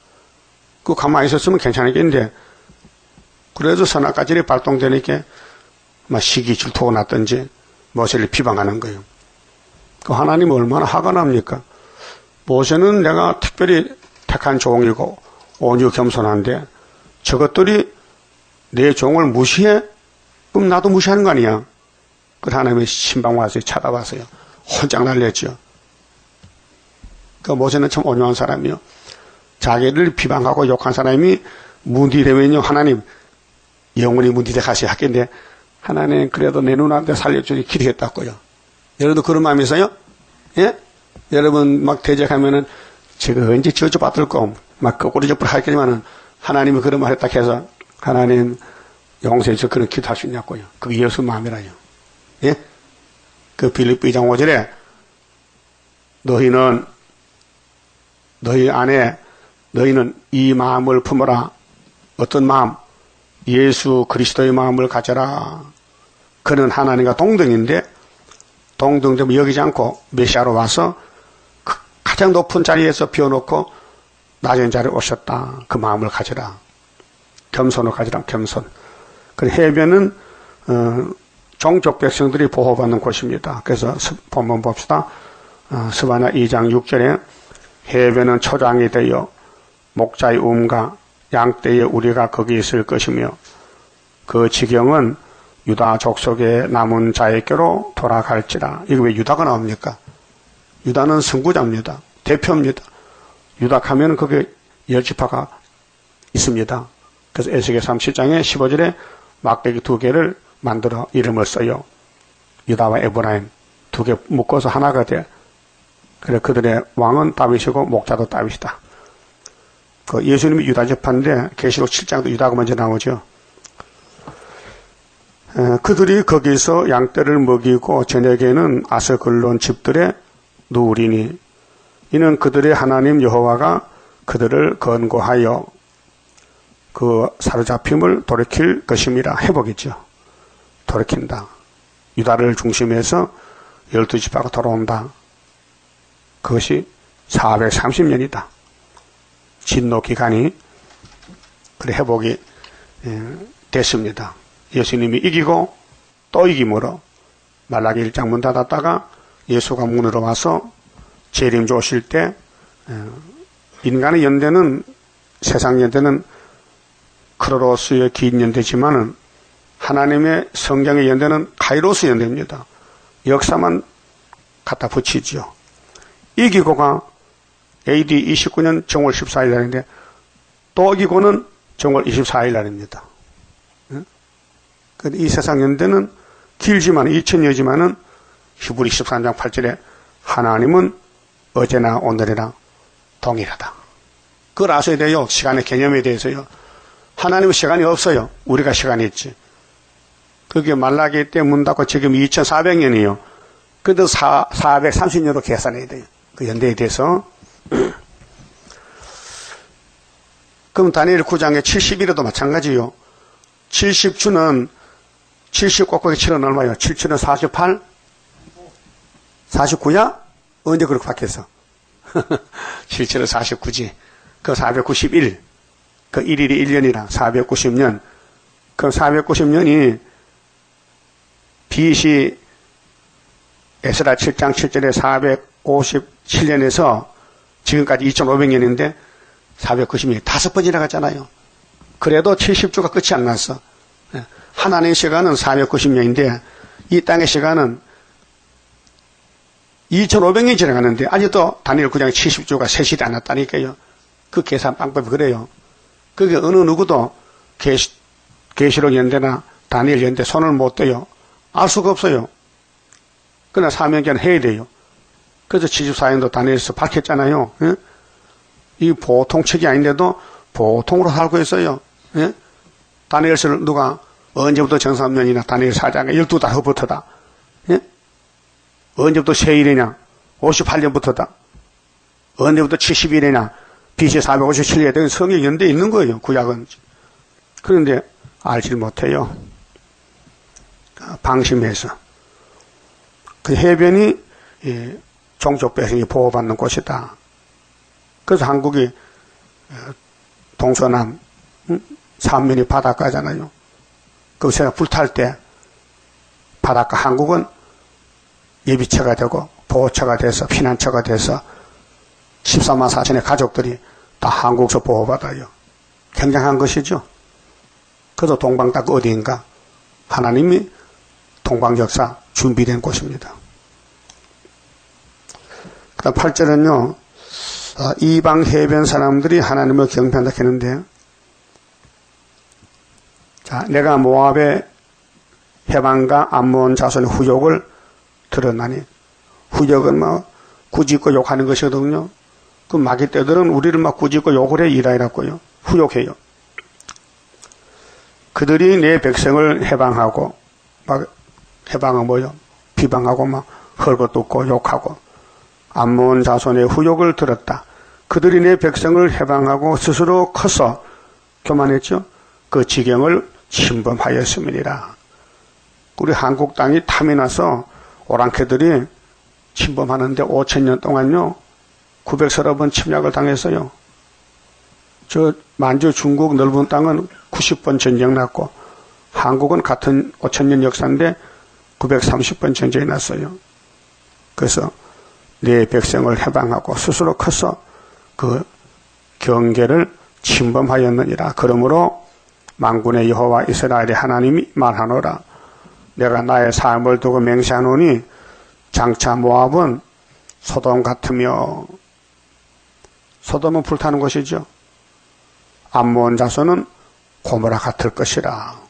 그 가만히 있었으면 괜찮았겠는데 그래도 선악과질이 발동되니까 막 시기 질투가 났든지 모세를 비방하는 거예요. 그 하나님은 얼마나 화가 납니까? 모세는 내가 특별히 택한 종이고 온유 겸손한데 저것들이 내 종을 무시해? 그럼 나도 무시하는 거 아니야? 그 하나님의 신방 와서 찾아봤어요. 혼짝 날렸죠. 그 모세는 참 온유한 사람이요. 자기를 비방하고 욕한 사람이 문디되면요. 하나님 영원히 문디대 가셔야 하겠는데 하나님 그래도 내 누나한테 살려주니 기대겠다고요. 여러분도 그런 마음이 있어요? 예? 여러분 막 대적하면은 제가 언제 저주받을 거 막 거꾸로 접을 하겠지만은 하나님이 그런 말 했다 해서 하나님 용서해서 그런 기도할 수 있냐고요. 그게 예수 마음이라요. 예? 그 빌립보 2장 5절에 너희 안에 너희는 이 마음을 품어라. 어떤 마음? 예수 그리스도의 마음을 가져라. 그는 하나님과 동등인데 동등됨을 여기지 않고 메시아로 와서 가장 높은 자리에서 비워놓고 낮은 자리에 오셨다. 그 마음을 가져라. 겸손을 가져라. 겸손. 그 해변은 종족 백성들이 보호받는 곳입니다. 그래서 본문 봅시다. 스바냐 2장 6절에 해변은 초장이 되어 목자의 움과 양떼의 우리가 거기 있을 것이며 그 지경은 유다 족속의 남은 자에게로 돌아갈지라. 이거 왜 유다가 나옵니까? 유다는 선구자입니다. 대표입니다. 유다 가면 거기에 10지파가 있습니다. 그래서 에스겔 37장에 15절에 막대기 2개를 만들어 이름을 써요. 유다와 에브라임 2개 묶어서 하나가 돼. 그래 그들의 왕은 다윗이고 목자도 다윗이다. 그 예수님이 유다 지파인데 계시록 7장도 유다가 먼저 나오죠. 그들이 거기서 양떼를 먹이고 저녁에는 아스글론 집들에 누우리니 이는 그들의 하나님 여호와가 그들을 건고하여 그 사로잡힘을 돌이킬 것임이라. 회복이죠. 돌이킨다. 유다를 중심해서 12지파가 돌아온다. 그것이 430년이다. 진노 기간이 그래 회복이 됐습니다. 예수님이 이기고 또 이김으로 말라기 1장 문 닫았다가 예수가 문으로 와서 재림주 오실 때 인간의 연대는 세상 연대는 크로로스의 긴 연대지만은 하나님의 성경의 연대는 카이로스 연대입니다. 역사만 갖다 붙이지요. 이 기고가 AD 29년 정월 14일 날인데 또 기고는 정월 24일 날입니다. 이 세상 연대는 길지만 2000여지만은 히브리 13장 8절에 하나님은 어제나 오늘이나 동일하다. 그걸 아셔야 돼요. 시간의 개념에 대해서요. 하나님은 시간이 없어요. 우리가 시간이 있지. 그게 말라기 때 문 닫고 지금 2400년이에요. 그래도 430년으로 계산해야 돼요. 그 연대에 대해서. 그럼 다니엘 9장의 70일에도 마찬가지요. 70주는 70 곱하기 7은 얼마예요? 7주는 48? 49야? 언제 그렇게 바뀌었어? 7주는 49지. 그 491. 그 1일이 1년이라 490년. 그럼 490년이 BC 에스라 7장 7절에 457년에서 지금까지 2500년인데 490년이 5번 지나갔잖아요. 그래도 70주가 끝이 안 났어. 하나님의 시간은 490년인데 이 땅의 시간은 2500년이 지나갔는데 아직도 다니엘 9장에 70주가 세실이 안 났다니까요. 그 계산 방법이 그래요. 그게 어느 누구도 계시록 연대나 다니엘 연대 손을 못 대요. 알 수가 없어요. 그러나 사명계는 해야 돼요. 그래서 74년도 다니엘에서 밝혔잖아요. 예? 이 보통 책이 아닌데도 보통으로 살고 있어요. 예? 다니엘서를 누가 언제부터 정삼년이나 다니엘 4장에 12달 후부터다. 예? 언제부터 세일이냐? 58년부터다. 언제부터 70일이냐? BC 457년에 성경 연대에 있는 거예요. 구약은. 그런데 알지 못해요. 방심해서. 그 해변이 종족 배송이 보호받는 곳이다. 그래서 한국이 동서남 삼면이 바닷가잖아요. 그 새가 불탈 때 바닷가 한국은 예비처가 되고 보호처가 돼서 피난처가 돼서 14만 4천의 가족들이 다 한국서 보호받아요. 굉장한 것이죠. 그래서 동방 딱 어디인가 하나님이 동방 역사 준비된 곳입니다. 그 다음 8절은요. 이방 해변 사람들이 하나님을 경배한다 했는데 자, 내가 모압의 해방과 암몬 자손의 후욕을 들었나니 후욕은 뭐 꾸짖고 욕하는 것이거든요. 그 마귀떼들은 우리를 막 꾸짖고 욕을 해 이라이라고요. 후욕해요. 그들이 내 백성을 해방하고 막 해방은 뭐요? 비방하고 막 헐거뜯고 욕하고 암몬 자손의 후욕을 들었다. 그들이 내 백성을 해방하고 스스로 커서 교만했죠. 그 지경을 침범하였음이니라. 우리 한국 땅이 탐이 나서 오랑캐들이 침범하는데 5000년 동안요 900서너 침략을 당했어요. 저 만주 중국 넓은 땅은 90번 전쟁 났고 한국은 같은 5000년 역사인데 930번 전쟁이 났어요. 그래서 내 백성을 해방하고 스스로 커서 그 경계를 침범하였느니라. 그러므로 만군의 여호와 이스라엘의 하나님이 말하노라. 내가 나의 삶을 두고 맹세하노니 장차 모압은 소돔 같으며 소돔은 불타는 것이죠. 암몬 자손은 고모라 같을 것이라.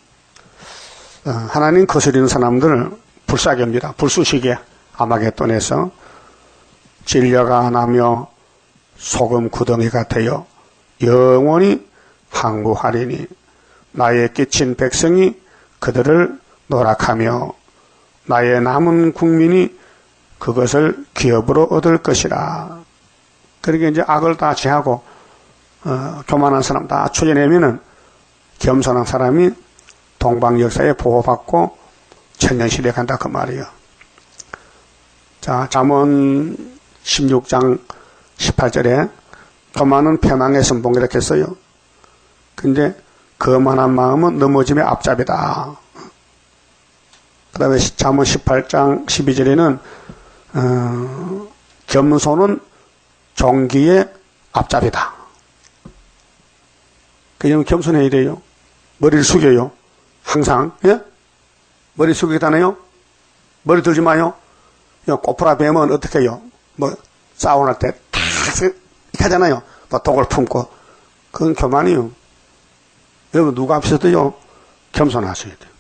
하나님 거스리는 사람들 불사교입니다. 불수시계 아마겟돈에서 진려가 나며 소금 구덩이가 되어 영원히 항구하리니 나의 끼친 백성이 그들을 노락하며 나의 남은 국민이 그것을 기업으로 얻을 것이라. 그러니까 이제 악을 다 제하고 교만한 사람 다 추려내면은 겸손한 사람이 동방 역사에 보호받고 천년시대에 간다 그 말이에요. 자, 잠언 16장 18절에 교만은 패망의 선봉이라 했어요. 근데 거만한 마음은 넘어짐의 앞잡이다. 그 다음에 잠언 18장 12절에는 겸손은 종기의 앞잡이다. 그냥 겸손해야 돼요. 머리를 숙여요. 항상. 예? 머리 숙이다네요? 머리 들지 마요? 꼬프라 뱀은 어떻게 해요? 뭐, 사우나 때, 탁, 이렇게 하잖아요. 뭐, 독을 품고. 그건 교만이요. 여러분, 누가 앞서도요, 겸손하셔야 돼요.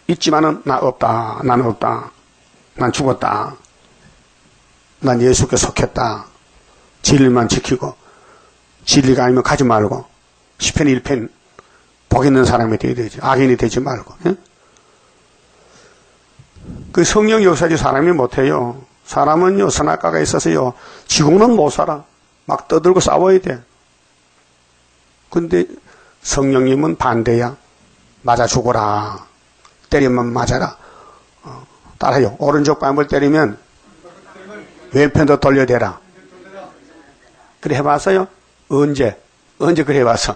있지만은, 나 없다. 나는 없다. 난 죽었다. 난 예수께 속했다. 진리만 지키고, 진리가 아니면 가지 말고, 시편 1편, 복 있는 사람이 되어야 되지. 악인이 되지 말고. 예? 그 성령이 없어야지 사람이 못해요. 사람은요, 선악과가 있어서요, 지공은 못 살아. 막 떠들고 싸워야 돼. 근데 성령님은 반대야. 맞아 죽어라. 때리면 맞아라. 따라요. 오른쪽 뺨을 때리면 왼편도 돌려대라. 그래 해봤어요? 언제 그래 해봤어?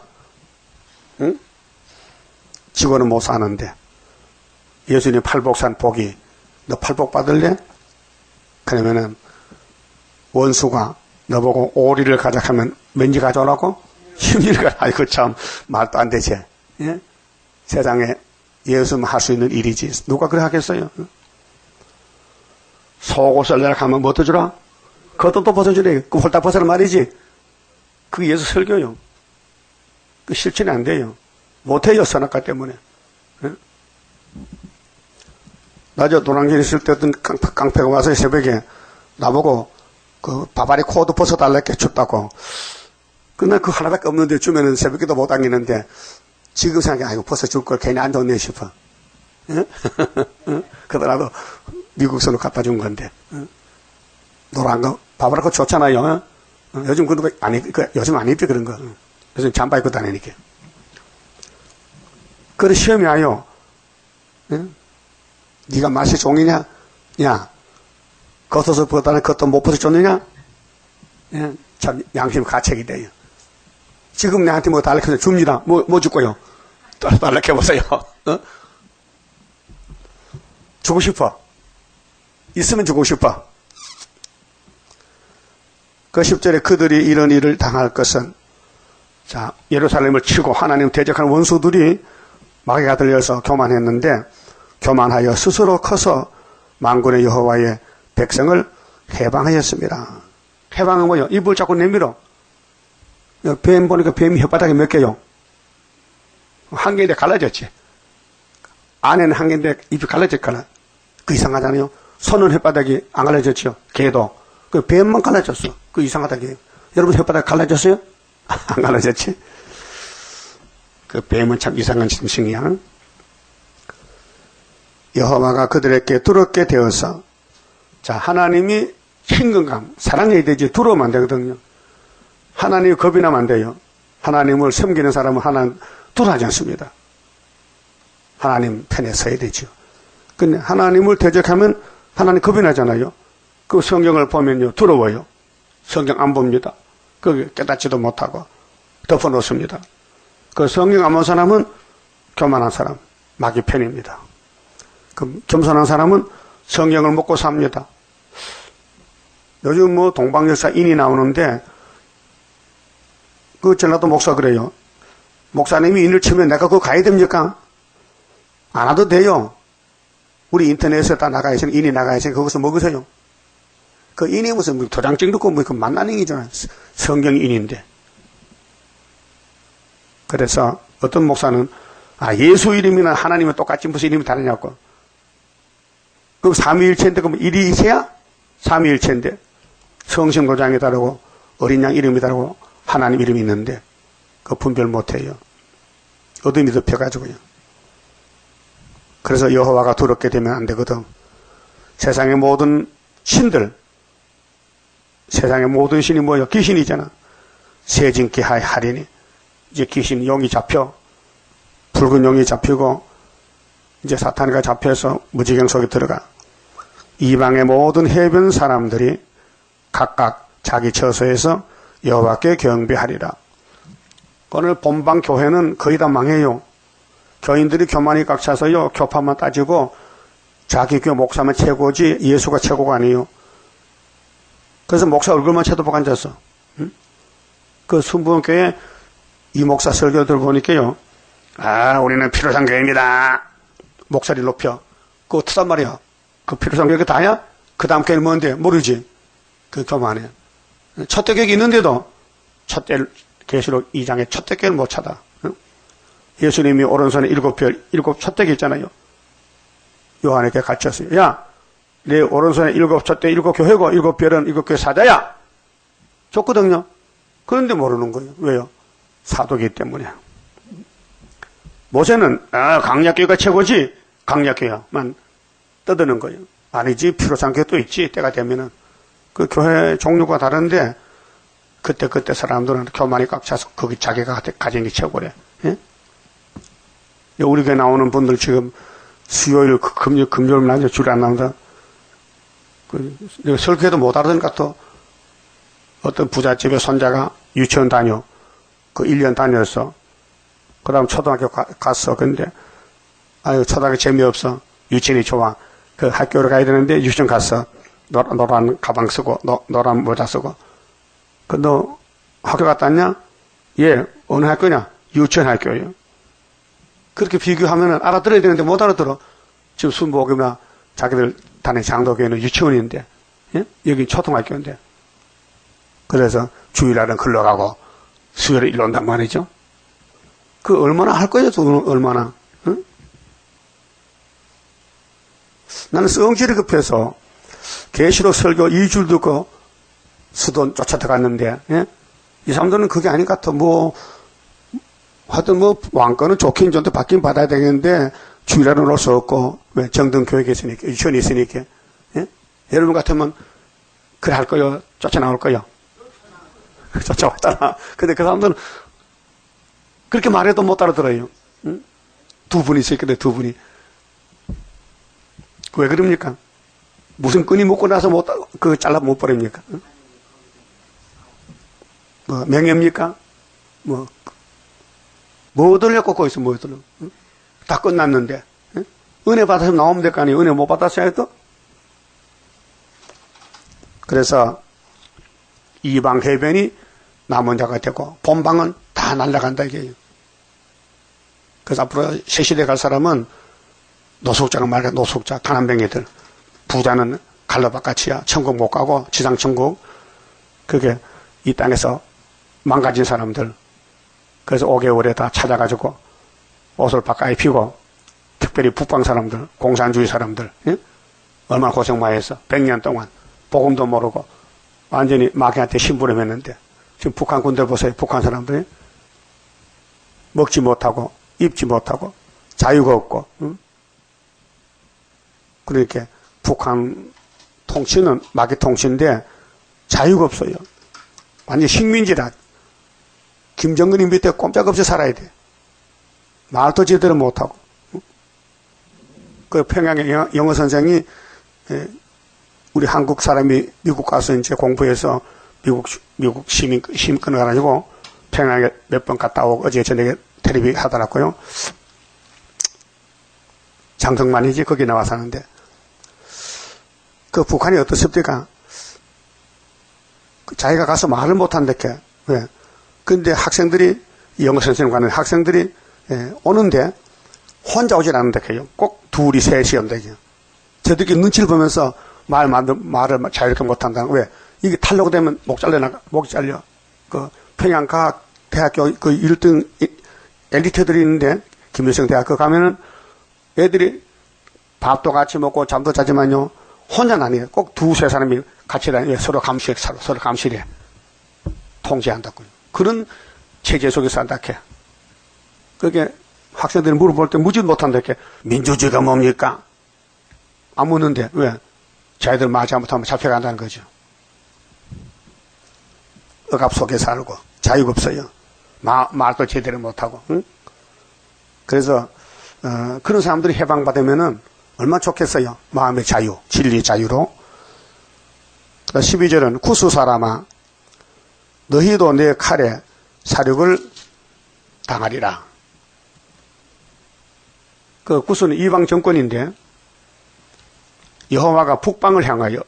응? 지고는 못 사는데. 예수님 팔복산 복이, 너 팔복 받을래? 그러면은 원수가 너보고 오리를 가져가면 왠지 가져오라고? 힘리가, 아이고 참 말도 안 되지. 예? 세상에 예수만 할 수 있는 일이지. 누가 그래 하겠어요? 속옷을 내가 가면 뭐 떠주라? 겉옷도 벗어주래. 그 홀딱 벗으란 말이지. 그게 예수 설교요. 그 실천이 안 돼요. 못해요, 선악과 때문에. 예? 낮에 노랑길 있을 때 어떤 깡패가 와서 새벽에 나보고 그 바바리 코도 벗어달라게 춥다고. 그날 그 하나밖에 없는데 주면은 새벽에도 못 당기는데 지금 생각해, 아이고 벗어줄 걸 괜히 안 좋네 싶어. 예? 그러더라도 미국선으로 갖다 준 건데. 노란 거, 바바리 코 좋잖아요. 요즘 그런 거 요즘 안 입혀 그런 거. 요즘 잠바 입고 다니니까. 그래 시험이 와요. 예? 네가 맛이 종이냐? 야, 겉옷을 벗다는 겉옷 못 벗어줬느냐? 예? 참 양심 가책이 돼요. 지금 내한테 뭐 달라켜서 줍니다. 뭐 줄거요? 달라켜보세요. 주고 싶어. 있으면 주고 싶어. 그 10절에 그들이 이런 일을 당할 것은, 자, 예루살렘을 치고 하나님 대적하는 원수들이 마귀가 들려서 교만했는데, 교만하여 스스로 커서 만군의 여호와의 백성을 해방하였습니다. 해방은 뭐요? 입을 자꾸 내밀어. 뱀 보니까 뱀이 혓바닥에 몇 개요? 한 개인데 갈라졌지. 안에는 한 개인데 입이 갈라졌거나. 그 이상하잖아요. 손은 혓바닥이 안 갈라졌죠. 개도. 그 뱀만 갈라졌어. 그 이상하다게. 여러분 혓바닥 갈라졌어요? 안 갈라졌지? 그 뱀은 참 이상한 짐승이야. 여호와가 그들에게 두렵게 되어서, 자, 하나님이 친근감, 사랑해야 되지 두려우면 안 되거든요. 하나님이 겁이 나면 안 돼요. 하나님을 섬기는 사람은 하나님 두려워하지 않습니다. 하나님 편에 서야 되죠. 근데 하나님을 대적하면 하나님 겁이 나잖아요. 그 성경을 보면요, 두려워요. 성경 안 봅니다. 그 깨닫지도 못하고 덮어놓습니다. 그 성경 안 본 사람은 교만한 사람, 마귀 편입니다. 그 겸손한 사람은 성경을 먹고 삽니다. 요즘 뭐 동방역사인이 나오는데, 그 전라도 목사 그래요. 목사님이 인을 치면 내가 그거 가야 됩니까? 안 와도 돼요. 우리 인터넷에 다 나가 있으니, 인이 나가 있으니 거기서 먹으세요. 그 인이 무슨 도장 찍고 뭐 그 만나닝이잖아요. 성경인인데. 그래서 어떤 목사는, 예수 이름이나 하나님은 똑같지 무슨 이름이 다르냐고. 그럼 삼위일체인데 그럼 일이 있어야 삼위일체인데, 성심도장이 다르고 어린 양 이름이 다르고 하나님 이름이 있는데 그 분별 못해요. 어둠이 덮여가지고요. 그래서 여호와가 두렵게 되면 안 되거든. 세상의 모든 신들, 세상의 모든 신이 뭐예요? 귀신이잖아. 세진기 하리니 이제 귀신 용이 잡혀, 붉은 용이 잡히고 이제 사탄이가 잡혀서 무지경 속에 들어가. 이방의 모든 해변 사람들이 각각 자기 처소에서 여호와께 경배하리라. 오늘 본방 교회는 거의 다 망해요. 교인들이 교만이 꽉 차서요, 교파만 따지고 자기 교회 목사만 최고지 예수가 최고가 아니에요. 그래서 목사 얼굴만 쳐다보고 앉았어. 응? 그 순부원교회 이 목사 설교들 보니까요, 우리는 필요한 교회입니다. 목소리 높여. 그거 어떠단 말이야. 그 필요성 교육이 다야? 그 다음 교회는 뭔데? 모르지. 그 교만해. 첫대 교육이 있는데도 첫대 계시록 2장에 첫대 교회를 못 찾아. 응? 예수님이 오른손에 일곱 첫대기 있잖아요. 요한에게 갇혔어요. 야, 내 오른손에 첫대 일곱 교회고 일곱 별은 일곱 교회 사자야. 줬거든요. 그런데 모르는 거예요. 왜요? 사도기 때문에. 모세는 강약교회가 최고지. 강약교회만 떠드는 거예요. 아니지. 필요상 교회 또 있지. 때가 되면은. 그 교회 종류가 다른데 그때 사람들은 교만이 꽉 차서 거기 자기가 가진 게 최고래. 예? 우리 교회 나오는 분들 지금 수요일 금요일 날 줄 안 나온다. 설교해도 못 알아듣으니까 또 어떤 부잣집의 손자가 유치원 다녀. 그 1년 다녔어. 그 다음 초등학교 갔어. 근데, 초등학교 재미없어. 유치원이 좋아. 그 학교를 가야 되는데 유치원 갔어. 노란 가방 쓰고, 노란 모자 쓰고. 너 학교 갔다 왔냐? 예. 어느 학교냐? 유치원 학교예요. 그렇게 비교하면은 알아들어야 되는데 못 알아들어. 지금 순복음이나 자기들 다니는 장로교회는 유치원인데, 예? 여기 초등학교인데. 그래서 주일날은 흘러가고 수요일에 일로 온단 말이죠. 그 얼마나 할 거예요, 얼마나. 응? 나는 성질이 급해서 계시록 설교 2줄 듣고 수돈 쫓아들어갔는데, 예? 이 사람들은 그게 아닌 것 같아. 하여튼 왕권은 좋긴 좋은데 받긴 받아야 되겠는데 주일날은 올 수 없고, 왜? 정등교육이 있으니까, 유치원이 있으니까. 예? 여러분 같으면 그래 할 거요? 쫓아나올 거요? 쫓아왔잖아. 근데 그 사람들은 그렇게 말해도 못 알아들어요. 응? 두 분이 있었거든, 두 분이. 왜 그럽니까? 무슨 끈이 묶고 나서 잘라 못 버립니까? 응? 명예입니까? 뭐 들려 꽂고 있어, 뭐 들려. 응? 다 끝났는데. 응? 은혜 받았으면 나오면 될 거 아니에요? 은혜 못 받았어야 해도? 그래서 이방 해변이 남은 자가 되고 본방은 다 날아간다 이게요. 그래서 앞으로 새 시대 갈 사람은 노숙자가 말이야. 노숙자, 가난뱅이들. 부자는 갈라바까치야. 천국 못 가고 지상천국. 그게 이 땅에서 망가진 사람들. 그래서 5개월에 다 찾아가지고 옷을 바꿔 입히고, 특별히 북방 사람들, 공산주의 사람들, 예? 얼마나 고생 많이 했어. 100년 동안 복음도 모르고 완전히 마귀한테 심부름했는데, 지금 북한 군대 보세요. 북한 사람들이 먹지 못하고 입지 못하고 자유가 없고. 응? 그러니까 북한 통치는 마귀 통치인데 자유가 없어요. 완전 식민지다. 김정은이 밑에 꼼짝없이 살아야 돼. 말도 제대로 못하고. 그 평양의 영어 선생이 우리 한국 사람이 미국 가서 이제 공부해서 미국 시민권을 가지고 평양에 몇 번 갔다 오고 어제 저녁에 텔레비 하더라고요. 장성만이지 거기 나와서 하는데 그 북한이 어떻습니까? 자기가 가서 말을 못한다게. 왜? 근데 학생들이 영어 선생님 가는 학생들이 오는데 혼자 오질 않는다게요. 꼭 둘이 셋이 온다게요. 저들이 눈치를 보면서 말을 자유롭게 못한다. 왜? 이게 타려고 되면 목 잘려. 그 평양과학 대학교 그 1등 엘리트들이 있는데 김일성 대학교 가면은 애들이 밥도 같이 먹고 잠도 자지만요. 혼자는 아니에요. 꼭 두세 사람이 같이 다니고 서로 감시해. 통제한다고요. 그런 체제 속에서 한다게. 그게 학생들이 물어볼 때 무지 못한다게. 민주주의가 뭡니까? 안 묻는데 왜? 자기들 말 잘못하면 잡혀간다는 거죠. 억압 속에 살고 자유가 없어요. 말도 제대로 못하고. 응? 그래서 그런 사람들이 해방받으면은 얼마나 좋겠어요. 마음의 자유, 진리의 자유로. 12절은 구수 사람아 너희도 내 칼에 사륙을 당하리라. 그 구수는 이방 정권인데 여호와가 북방을 향하여,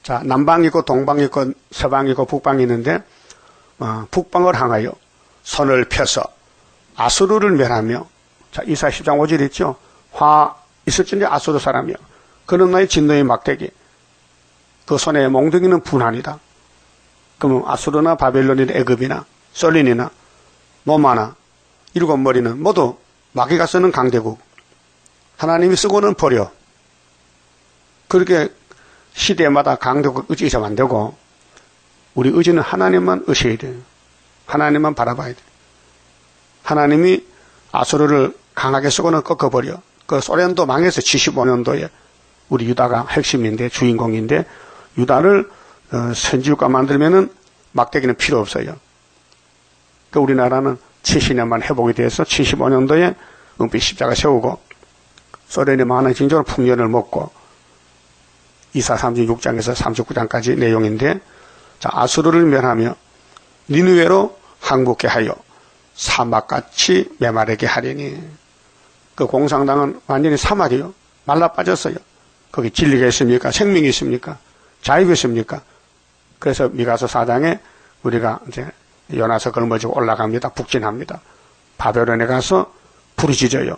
자, 남방이 있고 동방이 있고 서방이 있고 북방이 있는데 북방을 향하여 손을 펴서 아수르를 멸하며, 자, 이사 10장 5절 있죠. 화 있을진데 아수르 사람이요. 그런 나의 진노의 막대기. 그 손에 몽둥이는 분한이다. 그러면 아수르나 바벨론이나 애굽이나 솔린이나 로마나 일곱 머리는 모두 마귀가 쓰는 강대국. 하나님이 쓰고는 버려. 그렇게 시대마다 강대국 의지해서는 안 되고 우리 의지는 하나님만 의지해야 돼요. 하나님만 바라봐야 돼요. 하나님이 아수르를 강하게 쓰고는 꺾어버려. 그 소련도 망해서 75년도에 우리 유다가 핵심인데 주인공인데 유다를 선지국가 만들면은 막대기는 필요 없어요. 그 우리나라는 70년만 회복이 돼서 75년도에 은빛 십자가 세우고 소련이 많은 진정으로 풍년을 먹고 이사 36장에서 39장까지 내용인데 자 아수르를 멸하며 니느웨로 항복케 하여 사막같이 메마르게 하리니 그 공산당은 완전히 사막이요. 말라 빠졌어요. 거기 진리가 있습니까? 생명이 있습니까? 자유가 있습니까? 그래서 미가서 4장에 우리가 이제 요나서 걸머지고 올라갑니다. 북진합니다. 바벨론에 가서 부르짖어요.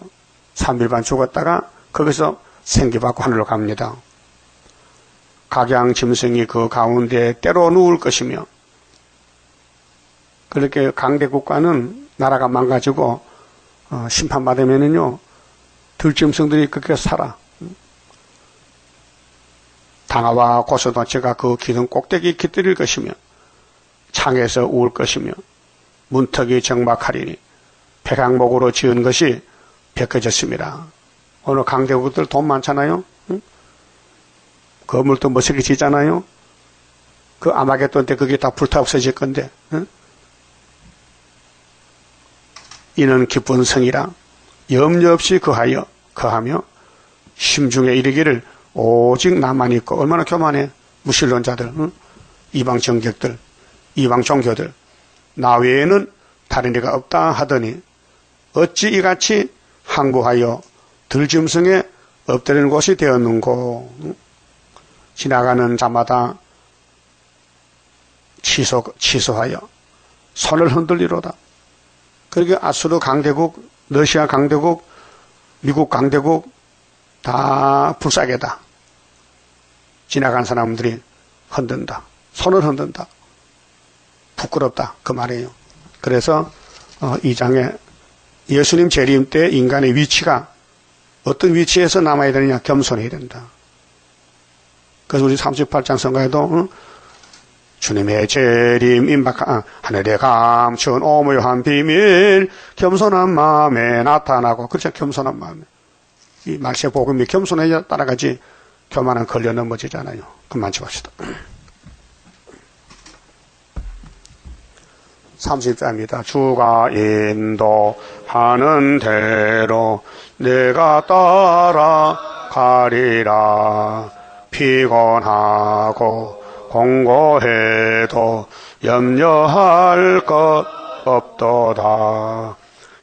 3일 반 죽었다가 거기서 생기받고 하늘로 갑니다. 각양 짐승이 그 가운데 때로 누울 것이며 그렇게 강대 국가는 나라가 망가지고 심판받으면은요 들짐승들이 그렇게 살아. 당화와 고소도치가 그 기둥 꼭대기 깃들일 것이며 창에서 우을 것이며 문턱이 정박하리니 백항목으로 지은 것이 벗겨졌습니다. 오늘 강대국들 돈 많잖아요. 응? 건물도 멋있게 짓잖아요. 그 아마겟돈 때 그게 다 불타 없어질 건데 응? 이는 기쁜 성이라 염려 없이 거하며 심중에 이르기를 오직 나만 있고 얼마나 교만해. 무신론자들 응? 이방 정객들 이방 종교들 나 외에는 다른 이가 없다 하더니 어찌 이같이 항구하여 들짐승에 엎드리는 곳이 되었는고. 지나가는 자마다 취소하여 손을 흔들리로다. 그렇게 아수르 강대국, 러시아 강대국, 미국 강대국 다 불사개다. 지나간 사람들이 흔든다. 손을 흔든다. 부끄럽다. 그 말이에요. 그래서 이 장에 예수님 재림 때 인간의 위치가 어떤 위치에서 남아야 되느냐? 겸손해야 된다. 그래서 우리 38장 성가에도 주님의 재림 임박한 하늘에 감춘 오묘한 비밀 겸손한 마음에 나타나고 그렇죠. 겸손한 마음에 이 말세 복음이 겸손해야 따라가지 교만은 걸려 넘어지잖아요. 그만 칩시다. 30자입니다. 주가 인도하는 대로 내가 따라가리라. 피곤하고 공고해도 염려할 것 없도다.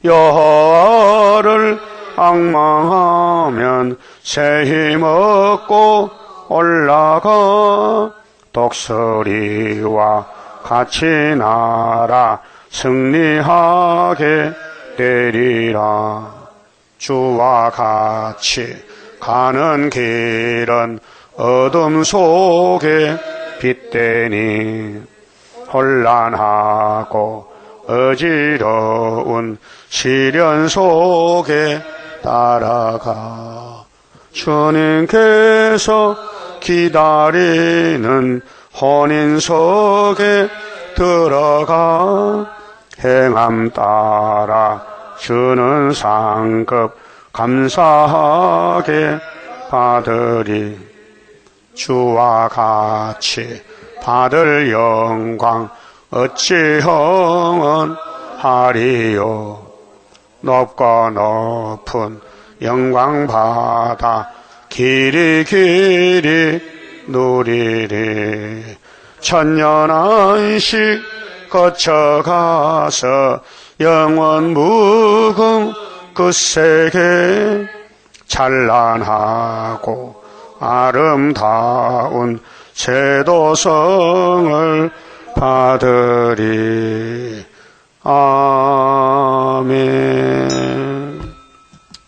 여호와를 앙망하면 새 힘 얻고 올라가 독수리와 같이 날아 승리하게 되리라. 주와 같이 가는 길은 어둠 속에 빛되니 혼란하고 어지러운 시련 속에 따라가 주님께서 기다리는 혼인 속에 들어가 행함 따라 주는 상급 감사하게 받으리. 주와 같이 받을 영광 어찌 형언하리요. 높고 높은 영광 받아 길이 누리리. 천년 안식 거쳐가서 영원 무궁 그 세계 찬란하고 아름다운 제도성을 받으리. 아멘.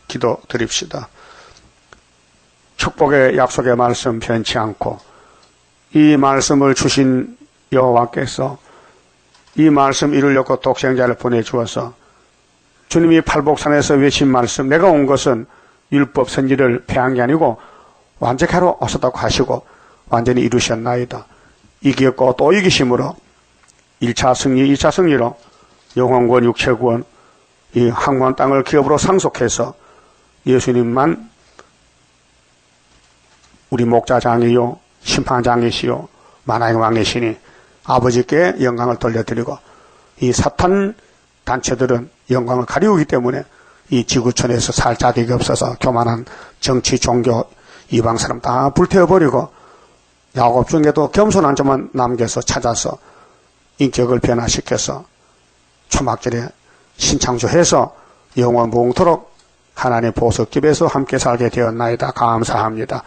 기도 드립시다. 축복의 약속의 말씀 변치 않고 이 말씀을 주신 여호와께서 이 말씀 이루려고 독생자를 보내주어서 주님이 팔복산에서 외친 말씀, 내가 온 것은 율법 선지를 폐한 게 아니고 완전하러 오셨다고 하시고 완전히 이루셨나이다. 이기었고 또 이기심으로 1차 승리, 2차 승리로 영혼권, 육체권, 이 항구한 땅을 기업으로 상속해서 예수님만 우리 목자장이요, 심판장이시요, 만왕의 왕이시니 아버지께 영광을 돌려드리고 이 사탄 단체들은 영광을 가리우기 때문에 이 지구촌에서 살 자격이 없어서 교만한 정치, 종교, 이방 사람 다 불태워버리고 야곱 중에도 겸손한 자만 남겨서 찾아서 인격을 변화시켜서 초막절에 신창조해서 영원 무궁토록 하나님의 보석집에서 함께 살게 되었나이다. 감사합니다.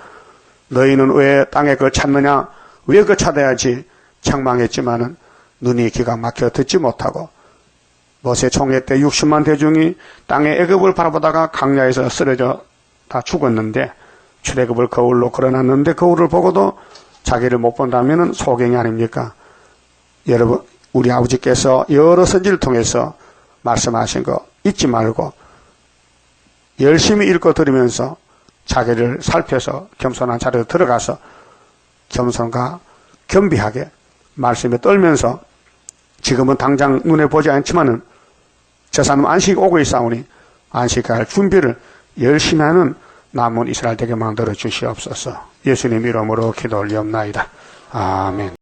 너희는 왜 땅에 그 찾느냐? 왜 그 찾아야지? 책망했지만은 눈이 기가 막혀 듣지 못하고 모세 총회 때 60만 대중이 땅의 애굽을 바라보다가 강야에서 쓰러져 다 죽었는데 출애굽을 거울로 걸어놨는데 거울을 보고도 자기를 못 본다면은 소경이 아닙니까? 여러분, 우리 아버지께서 여러 선지를 통해서 말씀하신 거 잊지 말고 열심히 읽고 들으면서 자기를 살펴서 겸손한 자리로 들어가서 겸손과 겸비하게 말씀에 떨면서 지금은 당장 눈에 보지 않지만은 저 사람 안식 오고 있사오니 안식할 준비를 열심히 하는 남은 이스라엘 되게 만들어 주시옵소서. 예수님 이름으로 기도 올리옵나이다. 아멘.